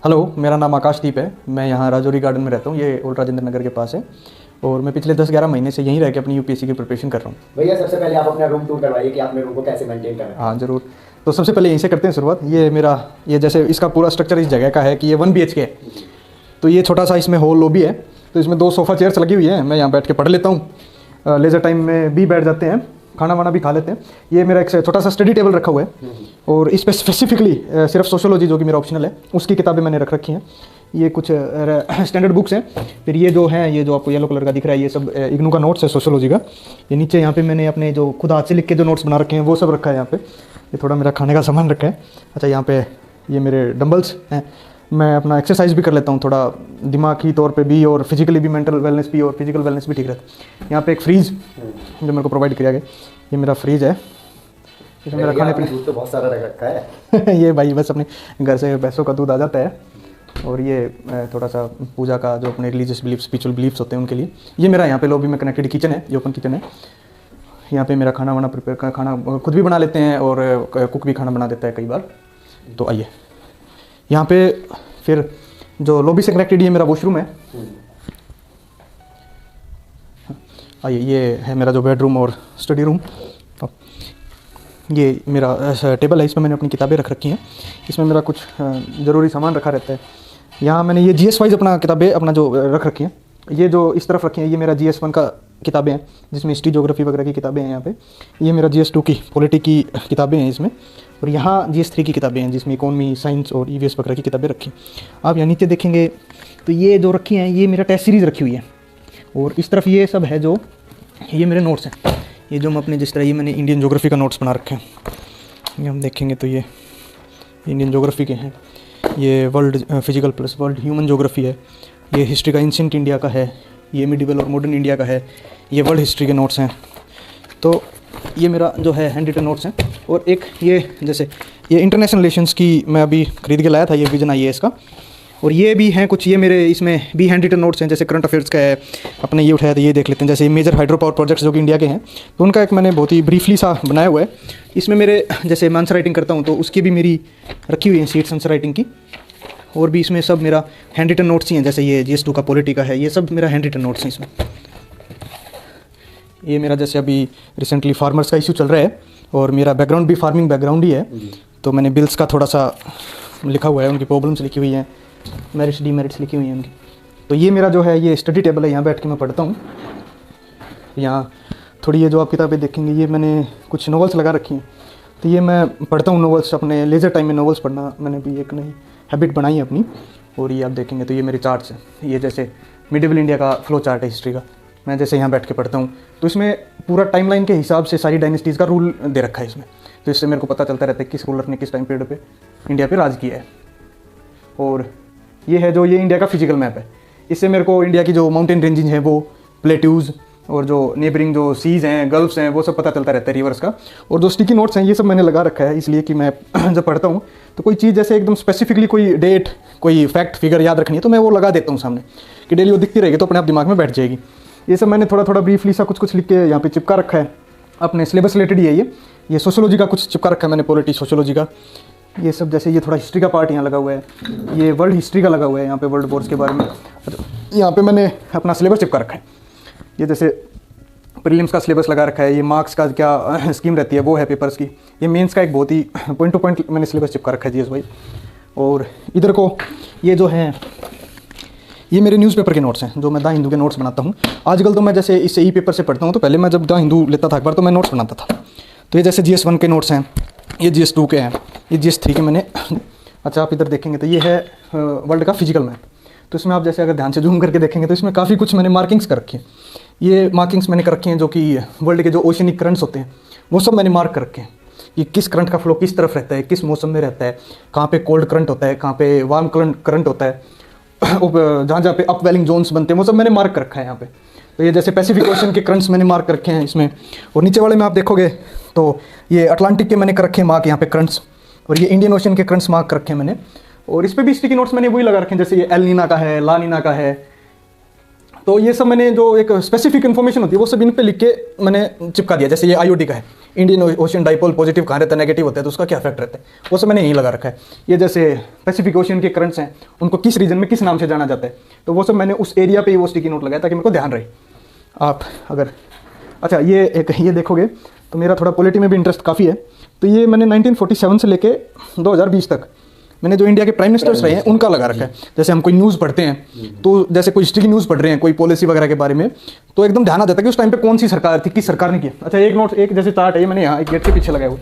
Hello, मेरा नाम आकाशदीप है। मैं यहाँ राजौरी गार्डन में रहता हूँ। ये ओल्ड राजेंद्र नगर के पास है और मैं पिछले 10-11 महीने से यहीं रह के अपनी यूपीएससी की प्रिपरेशन कर रहा हूँ। भैया सबसे पहले आप अपना रूम टूर करवाइए कि आपने रूम को कैसे मेंटेन करना है। हाँ ज़रूर। तो सबसे पहले यहीं से करते हैं शुरुआत। ये जैसे इसका पूरा स्ट्रक्चर इस जगह का है कि ये 1 BHK है। तो ये छोटा सा इसमें हॉल लॉबी है। तो इसमें 2 सोफ़ा चेयर्स लगी हुई हैं। मैं यहाँ बैठ के पढ़ लेता हूँ। लेज़र टाइम में भी बैठ जाते हैं, खाना वाना भी खा लेते हैं। ये मेरा एक छोटा सा स्टडी टेबल रखा हुआ है और इस पर स्पेसिफिकली सिर्फ सोशियोलॉजी जो कि मेरा ऑप्शनल है उसकी किताबें मैंने रख रखी हैं। ये कुछ स्टैंडर्ड बुक्स हैं। फिर ये जो आपको येलो कलर का दिख रहा है ये सब इग्नू का नोट्स है सोशियोलॉजी का। ये नीचे यहाँ पे मैंने अपने जो खुद हाथ से लिख के जो नोट्स बना रखे हैं वो सब रखा है यहाँ पे। ये थोड़ा मेरा खाने का सामान रखा है। अच्छा, यहाँ पे ये मेरे डंबल्स हैं। मैं अपना एक्सरसाइज भी कर लेता हूँ, थोड़ा दिमागी तौर पे भी और फिजिकली भी, मेंटल वेलनेस भी और फिजिकल वेलनेस भी ठीक रहता है। यहाँ पे एक फ्रीज जो मेरे को प्रोवाइड किया गया, ये मेरा फ्रीज है। इसमें मेरा खाने पीने तो बहुत सारा रख रखा है। ये भाई बस अपने घर से भैंसों का दूध आ जाता है। और ये थोड़ा सा पूजा का जो अपने रिलीजियस बिलीफ, स्पिरिचुअल बिलीफ्स होते हैं उनके लिए। ये मेरा यहाँ पे लॉबी में कनेक्टेड किचन है, जो ओपन किचन है। यहाँ पे मेरा खाना वाना प्रिपेयर, खाना खुद भी बना लेते हैं और कुक भी खाना बना देता है कई बार। तो आइए यहाँ पे फिर जो लॉबी से कनेक्टेड ये मेरा वॉशरूम है। आइए, ये है मेरा जो बेडरूम और स्टडी रूम। ये मेरा टेबल है, इसमें मैंने अपनी किताबें रख रखी हैं। इसमें मेरा कुछ ज़रूरी सामान रखा रहता है। यहाँ मैंने ये GS वाइज अपना किताबें अपना जो रख रखी हैं। ये जो इस तरफ रखी हैं ये मेरा GS1 का किताबें हैं, जिसमें हिस्ट्री ज्योग्राफी वगैरह की किताबें हैं यहाँ पे। ये मेरा GS2 की पॉलिटी की किताबें हैं इसमें। और यहाँ GS3 की किताबें हैं, जिसमें इकोनॉमी, साइंस और EVS वगैरह की किताबें रखी। आप यहाँ नीचे देखेंगे तो ये जो रखी हैं ये मेरा टेस्ट सीरीज़ रखी हुई है। और इस तरफ ये सब है जो ये मेरे नोट्स हैं। ये जो हम अपने जिस तरह ये मैंने इंडियन ज्योग्राफी का नोट्स बना रखे हैं। ये हम देखेंगे तो ये इंडियन ज्योग्राफी के हैं। ये world physical plus world human geography है। ये हिस्ट्री का एंशिएंट इंडिया का है। ये मिडिवल और मॉडर्न इंडिया का है। ये वर्ल्ड हिस्ट्री के नोट्स हैं। तो ये मेरा जो है हैंड रिटन नोट्स हैं। और एक ये जैसे ये इंटरनेशनल रिलेशंस की मैं अभी खरीद के लाया था, ये विजन IAS का। और ये भी हैं कुछ, ये मेरे इसमें भी हैंड रिटन नोट्स हैं। जैसे करंट अफेयर्स का है, अपने ये उठाया तो ये देख लेते हैं। जैसे मेजर हाइड्रो पावर प्रोजेक्ट्स जो कि इंडिया के हैं, तो उनका एक मैंने बहुत ही ब्रीफली सा बनाया हुआ है। इसमें मेरे जैसे मैं आंसर राइटिंग करता हूँ तो उसकी भी मेरी रखी हुई है सीट्स आंसर राइटिंग की। और भी इसमें सब मेरा हैंड रिटन नोट्स ही हैं। जैसे ये GS2 का पॉलिटी का है, ये सब मेरा हैंड रिटन नोट्स हैं इसमें। ये मेरा जैसे अभी रिसेंटली फार्मर्स का इशू चल रहा है और मेरा बैकग्राउंड भी फार्मिंग बैकग्राउंड ही है। तो मैंने बिल्स का थोड़ा सा लिखा हुआ है, उनकी प्रॉब्लम्स लिखी हुई हैं, मेरिट्स डीमेरिट्स लिखी हुई हैं उनकी। तो ये मेरा जो है ये स्टडी टेबल है, यहाँ बैठ के मैं पढ़ता हूँ। यहाँ थोड़ी ये जो आप किताबें देखेंगे ये मैंने कुछ नॉवेल्स लगा रखी हैं। तो ये मैं पढ़ता हूँ नॉवेल्स, अपने लेजर टाइम में नॉवेल्स पढ़ना मैंने भी एक नई हैबिट बनाई है अपनी। और ये आप देखेंगे तो ये मेरे चार्ट्स हैं। ये जैसे मिडिवल इंडिया का फ्लो चार्ट है हिस्ट्री का, मैं जैसे यहाँ बैठ के पढ़ता हूँ। तो इसमें पूरा टाइमलाइन के हिसाब से सारी डायनेस्टीज़ का रूल दे रखा है इसमें। तो इससे मेरे को पता चलता रहता है किस रूलर ने किस टाइम पीरियड पे इंडिया पे राज किया है। और ये है जो ये इंडिया का फिजिकल मैप है। इससे मेरे को इंडिया की जो माउंटेन रेंजेस हैं वो, प्लेट्यूज़ और जो नेबरिंग जो सीज़ हैं, गल्फ्स हैं, वो सब पता चलता रहता है, रिवर्स का। और जो स्टिकी नोट्स हैं ये सब मैंने लगा रखा है इसलिए कि मैं जब पढ़ता हूँ तो कोई चीज़ जैसे एकदम स्पेसिफिकली कोई डेट, कोई फैक्ट, फिगर याद रखनी है तो मैं वो लगा देता हूँ सामने कि डेली वो दिखती रहेगी तो अपने आप दिमाग में बैठ जाएगी। ये सब मैंने थोड़ा थोड़ा ब्रीफली सा कुछ कुछ लिख के यहाँ पे चिपका रखा है। अपने सिलेबस रिलेटेड ही है ये सोशियोलॉजी का कुछ चिपका रखा है मैंने, पॉलिटी सोशियोलॉजी का। ये सब जैसे ये थोड़ा हिस्ट्री का पार्ट यहाँ लगा हुआ है। ये वर्ल्ड हिस्ट्री का लगा हुआ है यहाँ पे, वर्ल्ड वॉर्स के बारे में। यहाँ पे मैंने अपना सिलेबस चिपका रखा है। ये जैसे प्रीलिम्स का सिलेबस लगा रखा है। ये मार्क्स का क्या स्कीम रहती है वो है पेपर्स की। ये मेंस का एक बहुत ही पॉइंट टू पॉइंट मैंने सिलेबस चिपका रखा है GS वाइज। और इधर को ये जो है ये मेरे न्यूज़पेपर के नोट्स हैं जो मैं द हिंदू के नोट्स बनाता हूँ। आजकल तो मैं जैसे इससे पेपर से पढ़ता हूँ, तो पहले मैं जब द हिंदू लेता था अखबार तो मैं नोट्स बनाता था। तो ये जैसे GS1 के नोट्स हैं, ये GS2 के हैं, ये GS3 के मैंने अच्छा आप इधर देखेंगे तो ये है वर्ल्ड का फिजिकल मैप। तो इसमें आप जैसे अगर ध्यान से जूम करके देखेंगे तो इसमें काफ़ी कुछ मैंने मार्किंग्स कर रखी हैं। ये मार्किंग्स मैंने कर रखी हैं जो कि वर्ल्ड के जो ओशनिक करंट्स होते हैं वो सब मैंने मार्क कर रखे हैं। कि किस करंट का फ्लो किस तरफ रहता है, किस मौसम में रहता है, कहाँ पे कोल्ड करंट होता है, कहाँ पे वार्म करंट होता है, जहाँ जहाँ पे अपवेलिंग जोन्स बनते हैं वो सब मैंने मार्क कर रखा है यहाँ पे। तो ये जैसे पैसिफिक ओशन के करंट्स मैंने मार्क कर रखे हैं इसमें। और नीचे वाले में आप देखोगे तो ये अटलांटिक के मैंने कर रखे हैं मार्क यहाँ पे करंट्स। और ये इंडियन ओशन के करंट्स मार्क कर रखे हैं मैंने। और इस पर भी स्टिकी नोट्स मैंने वही लगा रखे हैं, जैसे ये एल नीना का है, ला नीना का है, तो ये सब मैंने जो एक स्पेसिफिक इन्फॉर्मेशन होती है वो सब इन पे लिख के मैंने चिपका दिया। जैसे ये आईओडी का है, इंडियन ओशियन डाइपोल, पॉजिटिव कहाँ रहता है, नेगेटिव होता है, तो उसका क्या इफेक्ट रहता है, वो सब मैंने यहीं लगा रखा है। ये जैसे पैसिफिक ओशियन के करंट्स हैं, उनको किस रीजन में किस नाम से जाना जाता है, तो वो सब मैंने उस एरिया पे ही वो स्टिकी नोट लगाया ताकि मेरे को ध्यान रहे। आप अगर अच्छा ये देखोगे तो मेरा थोड़ा पॉलिटी में भी इंटरेस्ट काफ़ी है। तो ये मैंने 1947 से लेके 2020 तक मैंने जो इंडिया के प्राइम मिनिस्टर्स रहे हैं उनका लगा रखा है। जैसे हम कोई न्यूज़ पढ़ते हैं तो जैसे कोई हिस्ट्री की न्यूज़ पढ़ रहे हैं कोई पॉलिसी वगैरह के बारे में, तो एकदम ध्यान आ जाता है कि उस टाइम पे कौन सी सरकार थी, किस सरकार ने किया। अच्छा एक जैसे चार्ट है, ये मैंने यहाँ एक गेट के पीछे लगाया हुआ,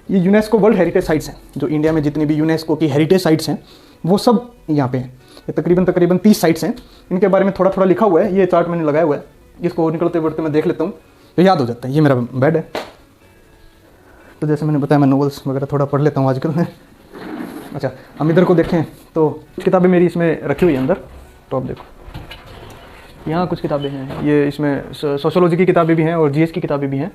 ये यूनेस्को वर्ल्ड हेरिटेज साइट्स हैं। जो इंडिया में जितनी भी यूनेस्को की हेरिटेज साइट्स हैं वो सब यहाँ पे हैं। ये तकरीबन 30 साइट्स हैं, इनके बारे में थोड़ा थोड़ा लिखा हुआ है। ये चार्ट मैंने लगाया हुआ है, इसको निकलते बढ़ते मैं देख लेता हूँ तो याद हो जाता है। ये मेरा बेड है। तो जैसे मैंने बताया मैं नॉवेल्स वगैरह थोड़ा पढ़ लेता हूँ आजकल। अच्छा, हम इधर को देखें तो कुछ किताबें मेरी इसमें रखी हुई है अंदर। तो आप देखो यहाँ कुछ किताबें हैं, ये इसमें सोशोलॉजी की किताबें भी हैं और जीएस की किताबें भी हैं।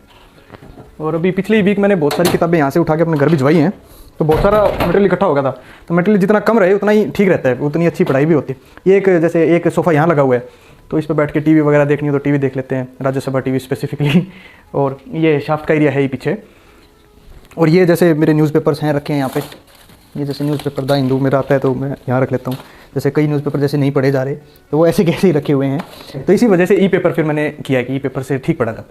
और अभी पिछली वीक मैंने बहुत सारी किताबें यहाँ से उठा के अपने घर भिजवाई हैं, तो बहुत सारा मटेरियल इकट्ठा हो गया था। तो मटेरियल जितना कम रहे उतना ही ठीक रहता है, उतनी अच्छी पढ़ाई भी होती है। ये जैसे एक सोफ़ा यहाँ लगा हुआ है, तो इस पर बैठ के टीवी वगैरह देखनी हो तो टीवी देख लेते हैं, राज्यसभा टीवी स्पेसिफिकली। और ये शाफ्ट का एरिया है ही पीछे। और ये जैसे मेरे न्यूज़पेपर्स हैं रखे हैं यहाँ पे। ये जैसे न्यूज़पेपर द हिंदू मेरा आता है तो मैं यहाँ रख लेता हूँ। जैसे कई न्यूज़पेपर जैसे नहीं पढ़े जा रहे तो वो ऐसे कैसे ही रखे हुए हैं। तो इसी वजह से ई पेपर फिर मैंने किया कि ई पेपर से ठीक पढ़ा जाता है।